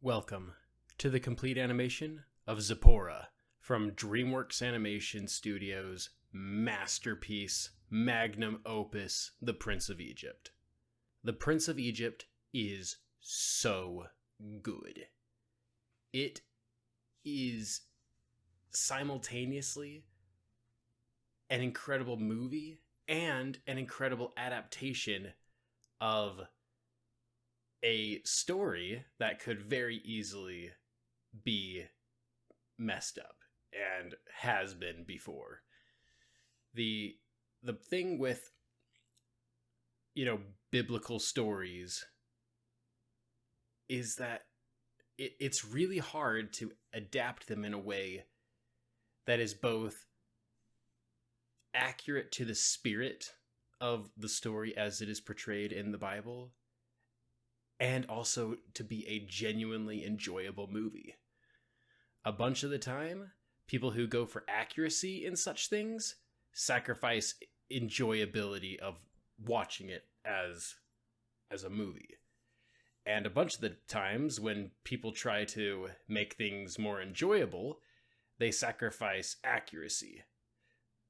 Welcome to the complete animation of Zipporah from DreamWorks Animation Studios' masterpiece, magnum opus, The Prince of Egypt. The Prince of Egypt is so good. It is simultaneously an incredible movie and an incredible adaptation of a story that could very easily be messed up and has been before. The thing with biblical stories is that it's really hard to adapt them in a way that is both accurate to the spirit of the story as it is portrayed in the Bible, and also to be a genuinely enjoyable movie. A bunch of the time, people who go for accuracy in such things sacrifice enjoyability of watching it as a movie. And a bunch of the times when people try to make things more enjoyable, they sacrifice accuracy.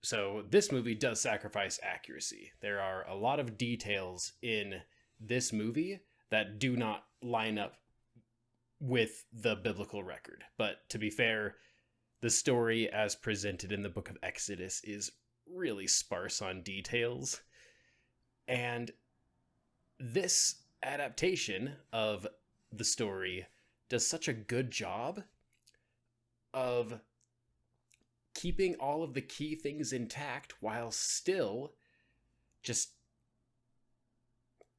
So this movie does sacrifice accuracy. There are a lot of details in this movie that do not line up with the biblical record. But to be fair, the story as presented in the book of Exodus is really sparse on details. And this adaptation of the story does such a good job of keeping all of the key things intact while still just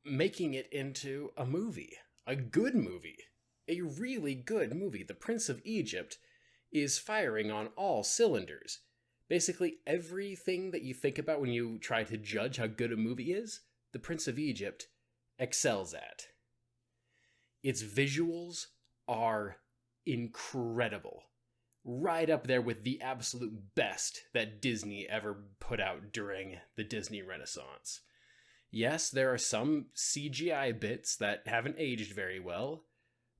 making it into a movie, a good movie, a really good movie. The Prince of Egypt is firing on all cylinders. Basically everything that you think about when you try to judge how good a movie is, The Prince of Egypt excels at. Its visuals are incredible. Right up there with the absolute best that Disney ever put out during the Disney Renaissance. Yes, there are some CGI bits that haven't aged very well,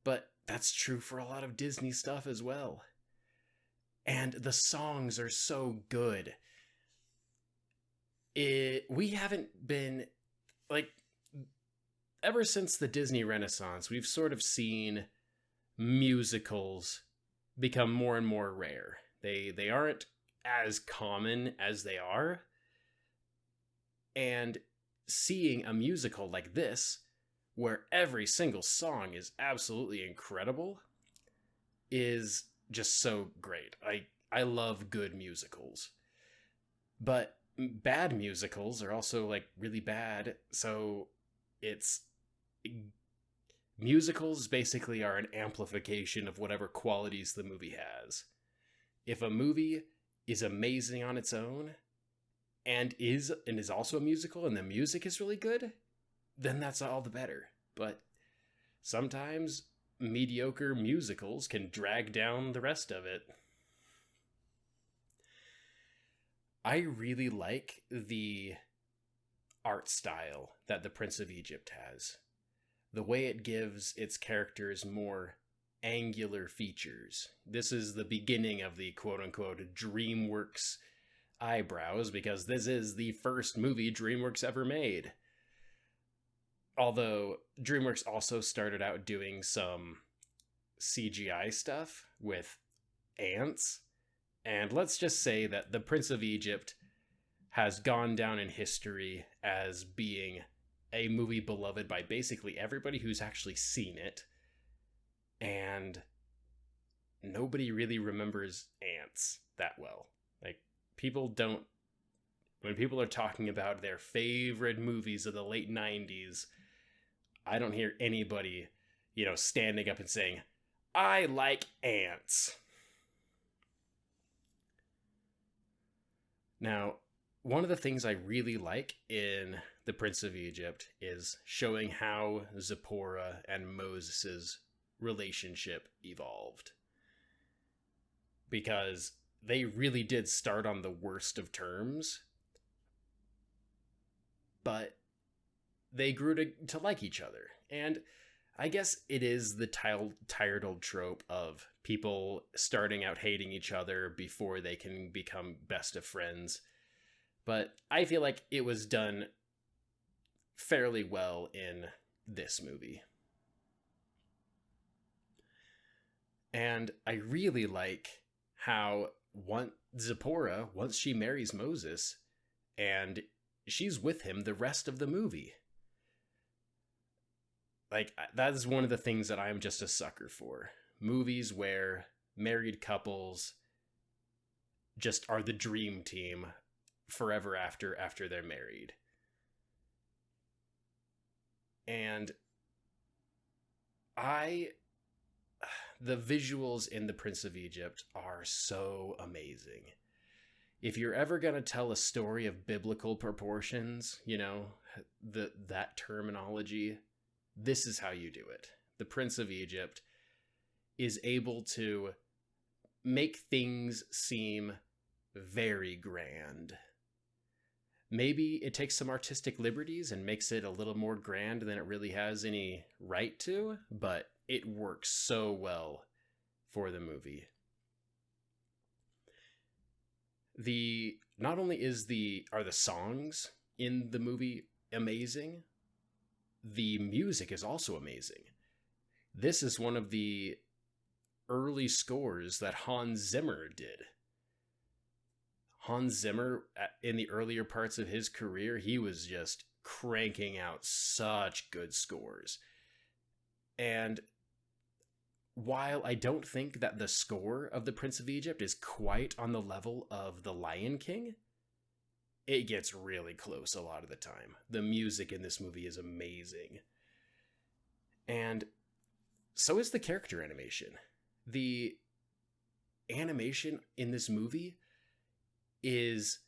but that's true for a lot of Disney stuff as well. And the songs are so good. We haven't been, ever since the Disney Renaissance, we've sort of seen musicals become more and more rare. They aren't as common as they are. And seeing a musical like this, where every single song is absolutely incredible, is just so great. I love good musicals. But bad musicals are also really bad, so musicals basically are an amplification of whatever qualities the movie has. If a movie is amazing on its own, and is also a musical, and the music is really good, then that's all the better. But sometimes mediocre musicals can drag down the rest of it. I really like the art style that The Prince of Egypt has. The way it gives its characters more angular features. This is the beginning of the quote-unquote DreamWorks eyebrows, because this is the first movie DreamWorks ever made. Although DreamWorks also started out doing some CGI stuff with ants. And let's just say that The Prince of Egypt has gone down in history as being a movie beloved by basically everybody who's actually seen it. And nobody really remembers ants that well. When people are talking about their favorite movies of the late 90s, I don't hear anybody, standing up and saying, I like ants. Now, one of the things I really like in The Prince of Egypt is showing how Zipporah and Moses' relationship evolved. Because they really did start on the worst of terms, but they grew to like each other. And I guess it is the tired old trope of people starting out hating each other before they can become best of friends. But I feel like it was done fairly well in this movie. And I really like how Zipporah, once she marries Moses, and she's with him the rest of the movie. Like, that is one of the things that I'm just a sucker for. Movies where married couples just are the dream team forever after they're married. And I the visuals in The Prince of Egypt are so amazing. If you're ever going to tell a story of biblical proportions, that terminology, this is how you do it. The Prince of Egypt is able to make things seem very grand. Maybe it takes some artistic liberties and makes it a little more grand than it really has any right to, but it works so well for the movie. Not only are the songs in the movie amazing, the music is also amazing. This is one of the early scores that Hans Zimmer did. Hans Zimmer, in the earlier parts of his career, he was just cranking out such good scores. And while I don't think that the score of The Prince of Egypt is quite on the level of The Lion King, it gets really close a lot of the time. The music in this movie is amazing. And so is the character animation. The animation in this movie is...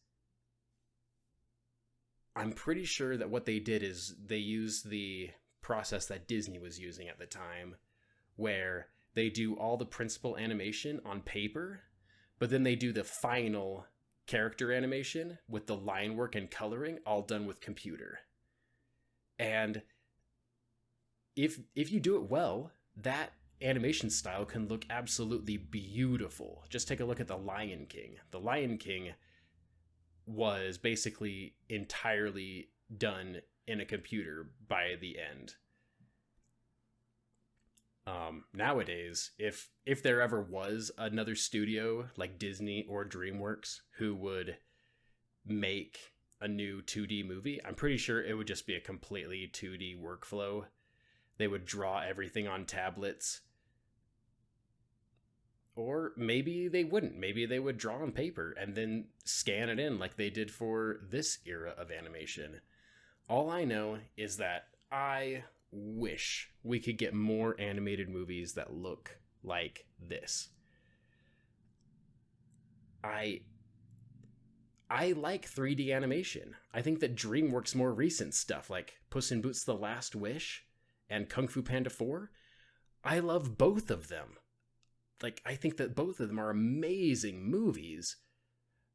I'm pretty sure that what they did is they used the process that Disney was using at the time, where they do all the principal animation on paper, but then they do the final character animation with the line work and coloring all done with computer. And if you do it well, that animation style can look absolutely beautiful. Just take a look at The Lion King. The Lion King was basically entirely done in a computer by the end. Nowadays, if there ever was another studio like Disney or DreamWorks who would make a new 2D movie, I'm pretty sure it would just be a completely 2D workflow. They would draw everything on tablets. Or maybe they wouldn't. Maybe they would draw on paper and then scan it in like they did for this era of animation. All I know is that I wish we could get more animated movies that look like this. I like 3D animation. I think that DreamWorks' more recent stuff, like Puss in Boots: The Last Wish and Kung Fu Panda 4, I love both of them. Like, I think that both of them are amazing movies,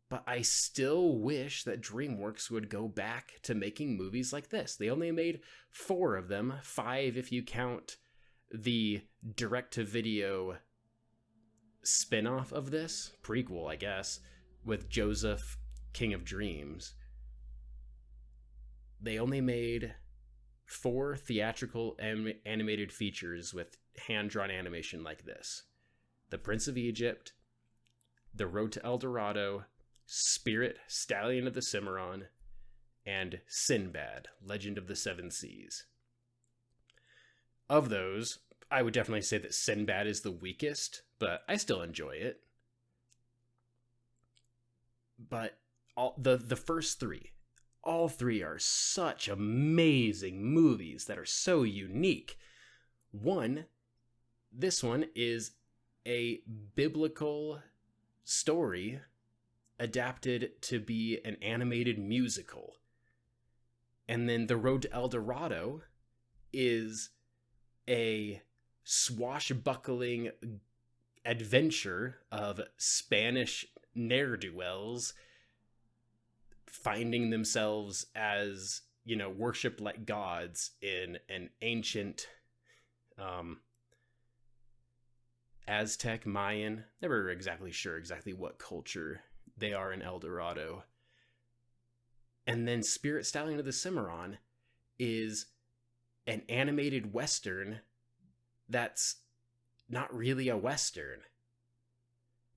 but I still wish that DreamWorks would go back to making movies like this. They only made 4 of them, 5 if you count the direct-to-video spin-off of this, prequel, I guess, with Joseph, King of Dreams. They only made 4 theatrical animated features with hand-drawn animation like this. The Prince of Egypt, The Road to El Dorado, Spirit, Stallion of the Cimarron, and Sinbad, Legend of the Seven Seas. Of those, I would definitely say that Sinbad is the weakest, but I still enjoy it. But the first 3, all 3 are such amazing movies that are so unique. This one is a biblical story adapted to be an animated musical. And then The Road to El Dorado is a swashbuckling adventure of Spanish ne'er-do-wells finding themselves as, worshipped like gods in an ancient Um, Aztec, Mayan, never exactly sure exactly what culture they are in El Dorado. And then Spirit Stallion of the Cimarron is an animated Western that's not really a Western.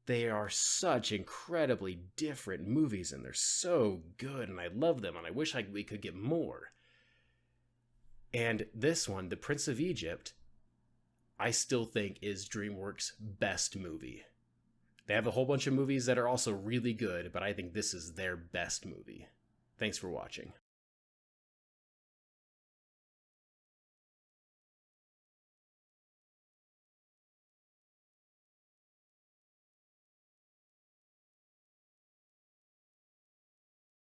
They are such incredibly different movies, and they're so good, and I love them, and I wish we could get more. And this one, The Prince of Egypt, I still think is DreamWorks' best movie. They have a whole bunch of movies that are also really good, but I think this is their best movie. Thanks for watching.